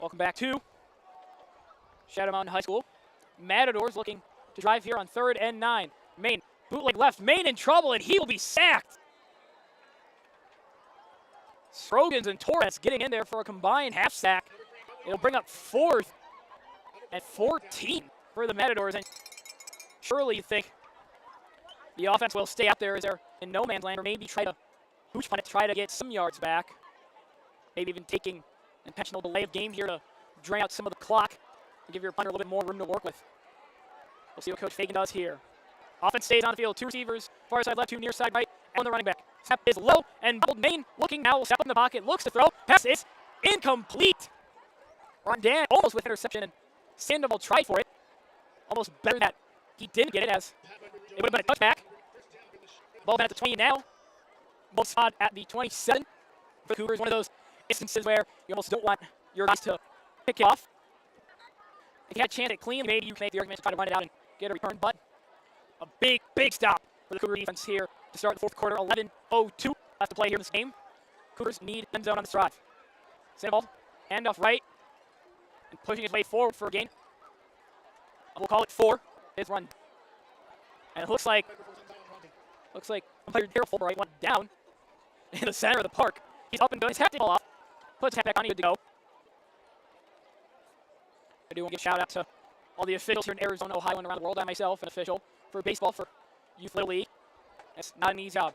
Welcome back to Shadow Mountain High School. Matadors looking to drive here on 3rd and 9. Main, bootleg left. Main in trouble, and he will be sacked. Scroggins and Torres getting in there for a combined half sack. It'll bring up 4th and 14 for the Matadors. And surely you think the offense will stay out there as they're in no man's land, or maybe try to hooch punt it, try to get some yards back. Maybe even taking intentional delay of game here to drain out some of the clock and give your punter a little bit more room to work with. We'll see what Coach Fagan does here. Offense stays on the field. 2 receivers, far side left, 2 near side right, and the running back. Snap is low, and bubbled. Main looking now, will step up in the pocket, looks to throw. Pass is incomplete. Rondan almost with interception, and Sandoval tried for it. Almost better that he didn't get it, as it would have been a touchback. Ball at the 20 now. Ball spot at the 27. For the Cougars, one of those instances where you almost don't want your guys to pick it off. If you had a chance at clean, maybe you can make the argument to try to run it out and get a return, but a big, big stop for the Cougar defense here to start the 4th quarter. 11:02 left to play here in this game. Cougars need end zone on this drive. Sandoval, handoff right, and pushing his way forward for a gain. We'll call it 4. His run. And it looks like player Darryl Fulbright went down in the center of the park. He's up and going. His hat did fall off. Puts hat back on. Good to go. I do want to give a shout out to all the officials here in Arizona, Ohio, and around the world. I myself, an official for baseball for Youth Little League. That's not an easy job.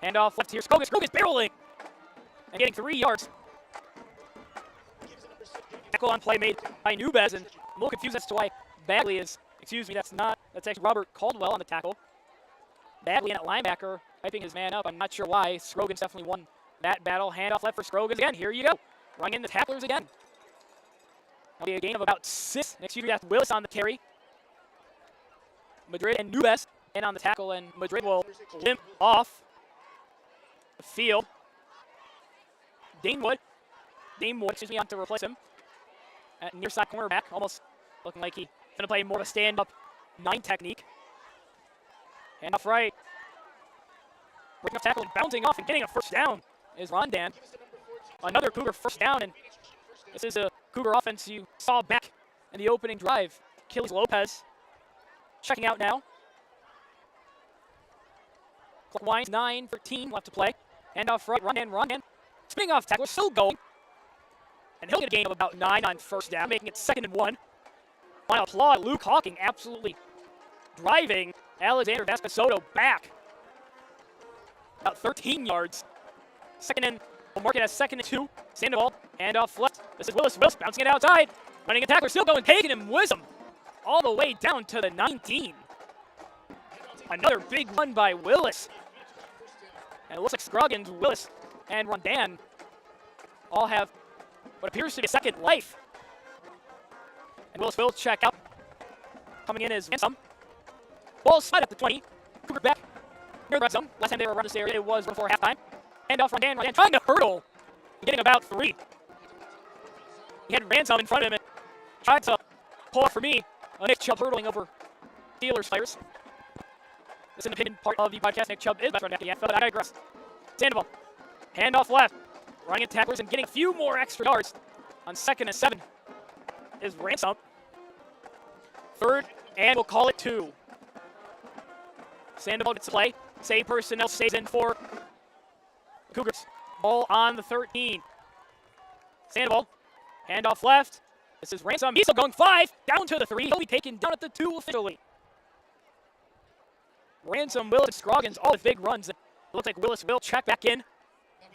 Handoff left here. Scroggins barreling and getting 3 yards. Tackle on play made by Nubez, and I'm a little confused as to why Bagley is. Excuse me, that's actually Robert Caldwell on the tackle. Bagley in at linebacker, hyping his man up. I'm not sure why. Scroggins definitely won that battle. Handoff left for Scroggins again. Here you go. Running in the tacklers again. That'll be a gain of about 6. Excuse me, that's Willis on the carry. Madrid and Nubes in on the tackle, and Madrid will limp off the field. Dane Wood, excuse me, on to replace him at near side cornerback, almost looking like he's going to play more of a stand-up 9 technique. Handoff right. Breaking up tackle and bouncing off and getting a first down is Rondan. Another Cougar first down, and this is a Cougar offense you saw back in the opening drive. Achilles Lopez checking out now. Clock winds, 9:13 left to play. Handoff right, Rondan. Spinning off tackle, still going. And he'll get a gain of about 9 on first down, making it 2nd and 1. I want to applaud Luke Hawking, absolutely driving Alexander Vascosoto back. About 13 yards. We'll mark it as 2nd and 2. Sandoval, handoff left. This is Willis bouncing it outside. Running a tackler, still going, taking him with him. All the way down to the 19. Another big run by Willis. And it looks like Scroggins, Willis, and Rondan all have what appears to be a second life. And Willis will check out. Coming in is Ransom. Ball slide up the 20. Cougar back near the red zone. Last time they were around this area, it was before halftime. Handoff Rondan trying to hurdle. Getting about 3. He had Ransom in front of him and tried to pull off for me. Nick Chubb hurdling over Steelers players. This is an opinion part of the podcast. Nick Chubb is best running back in the NFL, but I digress. Sandoval. Handoff left. Running at tacklers and getting a few more extra yards on 2nd and 7. is Ransom. Third, and we'll call it 2. Sandoval gets to play. Save personnel stays in for Cougars. Ball on the 13. Sandoval, handoff left. This is Ransom. He's still going 5, down to the 3. He'll be taken down at the 2 officially. Ransom, Willis, Scroggins, all with big runs. It looks like Willis will check back in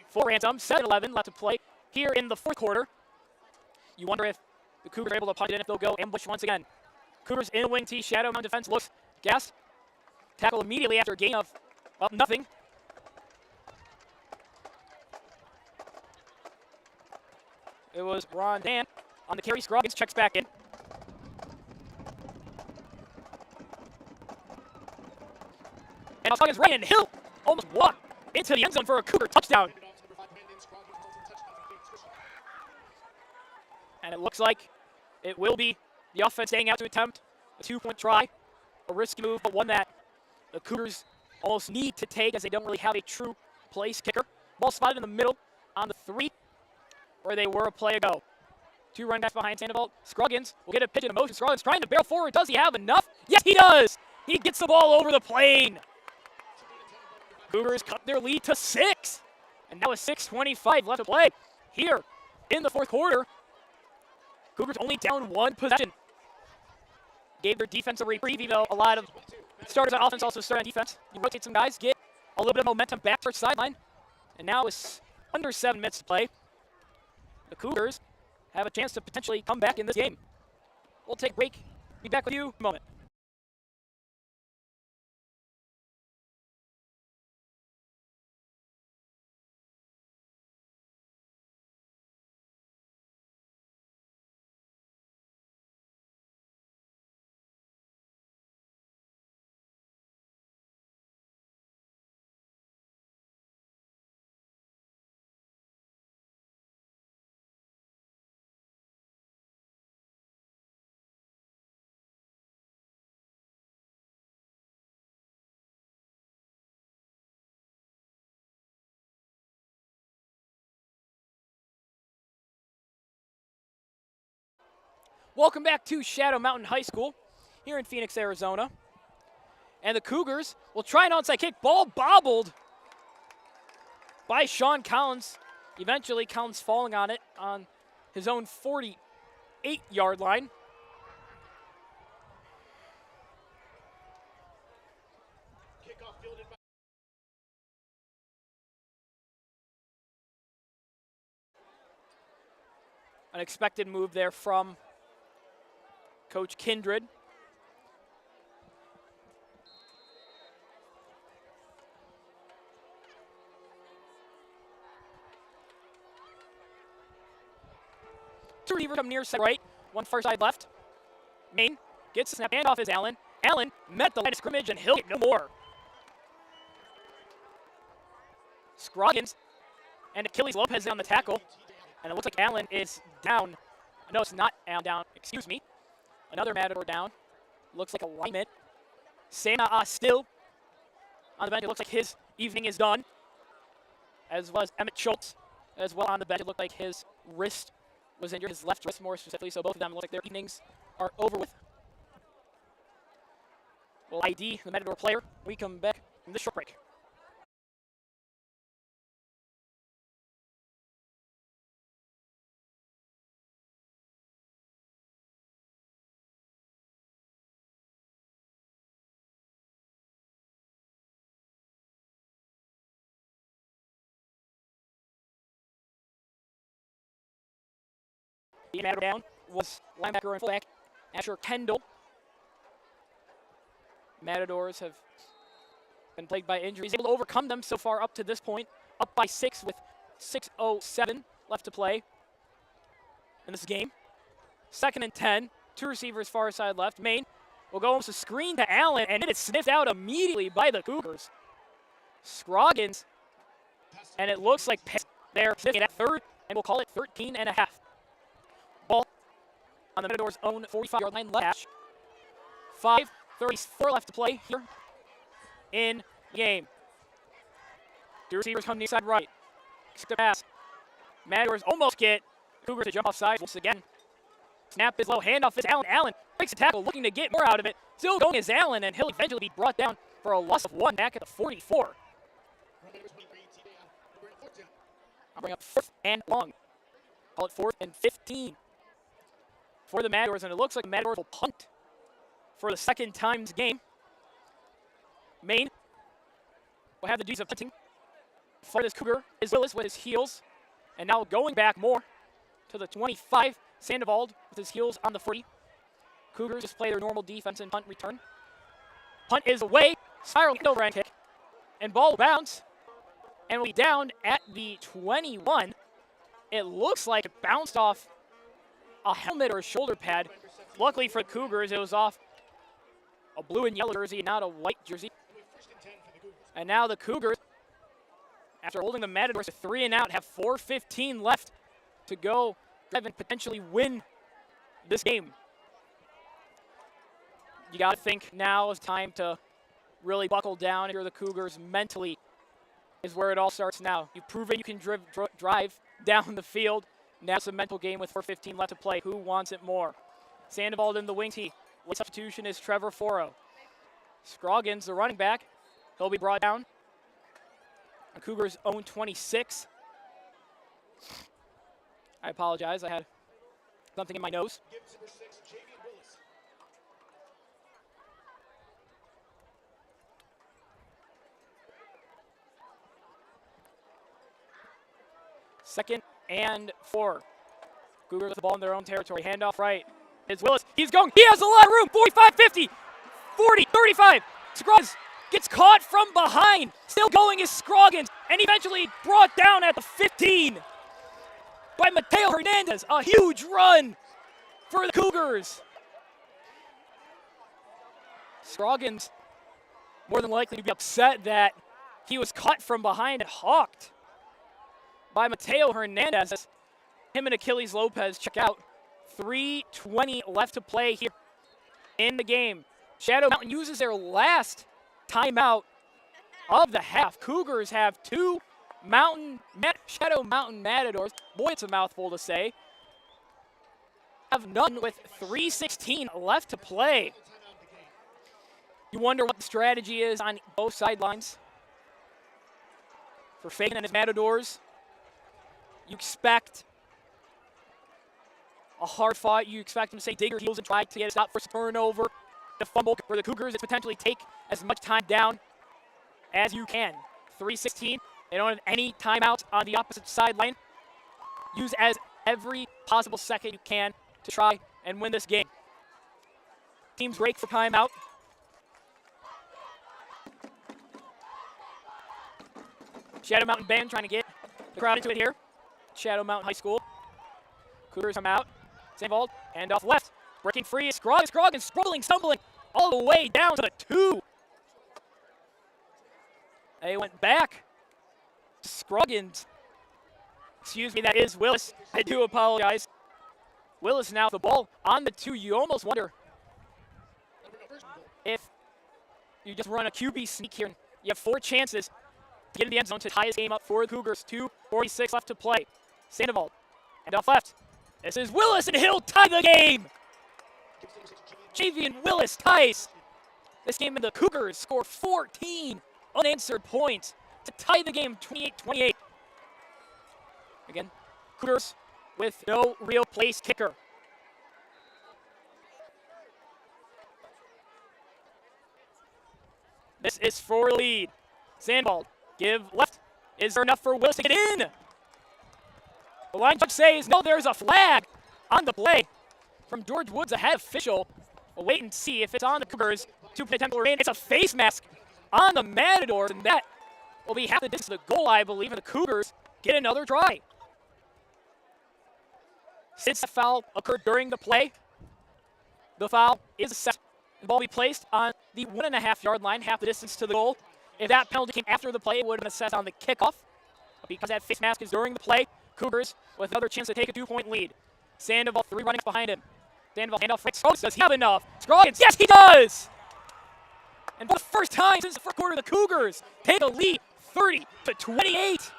for Ransom. 7-11 left to play here in the fourth quarter. You wonder if the Cougars are able to punt it in, if they'll go ambush once again. Cougars in wing T, shadow mound defense, looks gas. Tackle immediately after a gain of, well, nothing. It was Ron Dan on the carry. Scroggins checks back in. And Scroggins right in. Hill almost walked into the end zone for a Cougar touchdown. And it looks like it will be the offense staying out to attempt a 2-point try. A risky move, but one that the Cougars almost need to take as they don't really have a true place kicker. Ball spotted in the middle on the 3, where they were a play ago. 2 running backs behind Sandoval. Scroggins will get a pitch into motion. Scroggins trying to barrel forward. Does he have enough? Yes, he does. He gets the ball over the plane. Cougars cut their lead to 6. And now with 6:25 left to play here in the fourth quarter. Cougars only down 1 possession. Gave their defense a reprieve, even though a lot of starters on offense also start on defense. You rotate some guys, get a little bit of momentum back towards sideline. And now it's under 7 minutes to play. The Cougars have a chance to potentially come back in this game. We'll take a break. Be back with you in a moment. Welcome back to Shadow Mountain High School here in Phoenix, Arizona. And the Cougars will try an onside kick. Ball bobbled by Sean Collins. Eventually, Collins falling on it on his own 48-yard line. Kickoff fielded by Unexpected move there from Coach Kindred. Two receivers come near side right, one far side left. Main gets the snap, handoff is Allen. Allen met the line of scrimmage and he'll get no more. Scroggins and Achilles Lopez on the tackle. And it looks like Allen is down. No, it's not Allen down, excuse me. Another Matador down. Looks like a lineman. Santa still on the bench. It looks like his evening is done. As well as Emmett Schultz as well on the bench. It looked like his wrist was injured, his left wrist more specifically. So both of them look like their evenings are over with. We'll ID the Matador player. We come back from this short break. The Matador down was linebacker and fullback Asher Kendall. Matadors have been plagued by injuries, able to overcome them so far up to this point. Up by 6 with 6:07 left to play in this game. 2nd and 10, 2 receivers far side left. Main will go almost a screen to Allen, and it is sniffed out immediately by the Cougars. Scroggins, and it looks like they're sniffing at 3rd, and we'll call it 13.5. Ball on the Matadors' own 45-yard line left. 5:34 left to play here in the game. 2 receivers come near side right. Skip the pass. Matadors almost get Cougars to jump off sides once again. Snap is low, handoff is Allen. Allen breaks a tackle, looking to get more out of it. Still going is Allen, and he'll eventually be brought down for a loss of 1 back at the 44. I'll bring up 4th and long. Call it 4th and 15 for the Matadors, and it looks like the Matadors will punt for the second time this game. Maine will have the duties of punting. For this Cougar is Willis with his heels, and now going back more to the 25. Sandoval with his heels on the 40. Cougars just play their normal defense and punt return. Punt is away, spiral overhand kick, and ball will bounce, and will be down at the 21. It looks like it bounced off a helmet or a shoulder pad. Luckily for the Cougars, it was off a blue and yellow jersey, not a white jersey. And now the Cougars, after holding the Matadors to 3 and out, have 4:15 left to go drive and potentially win this game. You got to think now is time to really buckle down. If you're the Cougars, mentally is where it all starts now. You've proven you can drive down the field. Now it's a mental game with 4:15 left to play. Who wants it more? Sandoval in the wing tee. Late substitution is Trevor Foro. Scroggins, the running back. He'll be brought down. The Cougars own 26. I apologize. I had something in my nose. Second and 4. Cougars with the ball in their own territory. Handoff right. It's Willis. He's going. He has a lot of room. 45, 50, 40, 35. Scroggins gets caught from behind. Still going is Scroggins. And eventually brought down at the 15 by Mateo Hernandez. A huge run for the Cougars. Scroggins more than likely to be upset that he was caught from behind and hawked by Mateo Hernandez. Him and Achilles Lopez check out. 3:20 left to play here in the game. Shadow Mountain uses their last timeout of the half. Cougars have 2 Shadow Mountain Matadors. Boy, it's a mouthful to say. Have none with 3:16 left to play. You wonder what the strategy is on both sidelines for Fagan and his Matadors. You expect a hard fought. You expect them to say dig your heels and try to get a stop for a turnover. The fumble for the Cougars is potentially take as much time down as you can. 3:16. They don't have any timeouts on the opposite sideline. Use as every possible second you can to try and win this game. Teams break for timeout. Shadow Mountain Band trying to get the crowd into it here. Shadow Mountain High School. Cougars come out. Sandoval, hand off left. Breaking free is Scroggins, stumbling all the way down to the 2. They went back. Scroggins. Excuse me, that is Willis. I do apologize. Willis now with the ball on the 2. You almost wonder if you just run a QB sneak here. You have 4 chances to get in the end zone to tie this game up for the Cougars. 2:46 left to play. Sandoval, hand off left. This is Willis, and he'll tie the game. Javian Willis ties this game, and the Cougars score 14 unanswered points to tie the game 28-28. Again, Cougars with no real place kicker. This is for lead. Sandoval, give left. Is there enough for Willis to get in? The line judge says, no, there's a flag on the play from George Woods, a head official. We'll wait and see if it's on the Cougars. 2 attempts will remain. It's a face mask on the Matadors, and that will be half the distance to the goal, I believe, and the Cougars get another try. Since the foul occurred during the play, the foul is assessed. The ball will be placed on the 1.5-yard line, half the distance to the goal. If that penalty came after the play, it would have been assessed on the kickoff. But because that face mask is during the play, Cougars with another chance to take a 2-point lead. Sandoval, 3 runnings behind him. Sandoval, handoff right. Scroggins, does he have enough? Scroggins, yes, he does! And for the first time since the first quarter, the Cougars take a lead 30-28.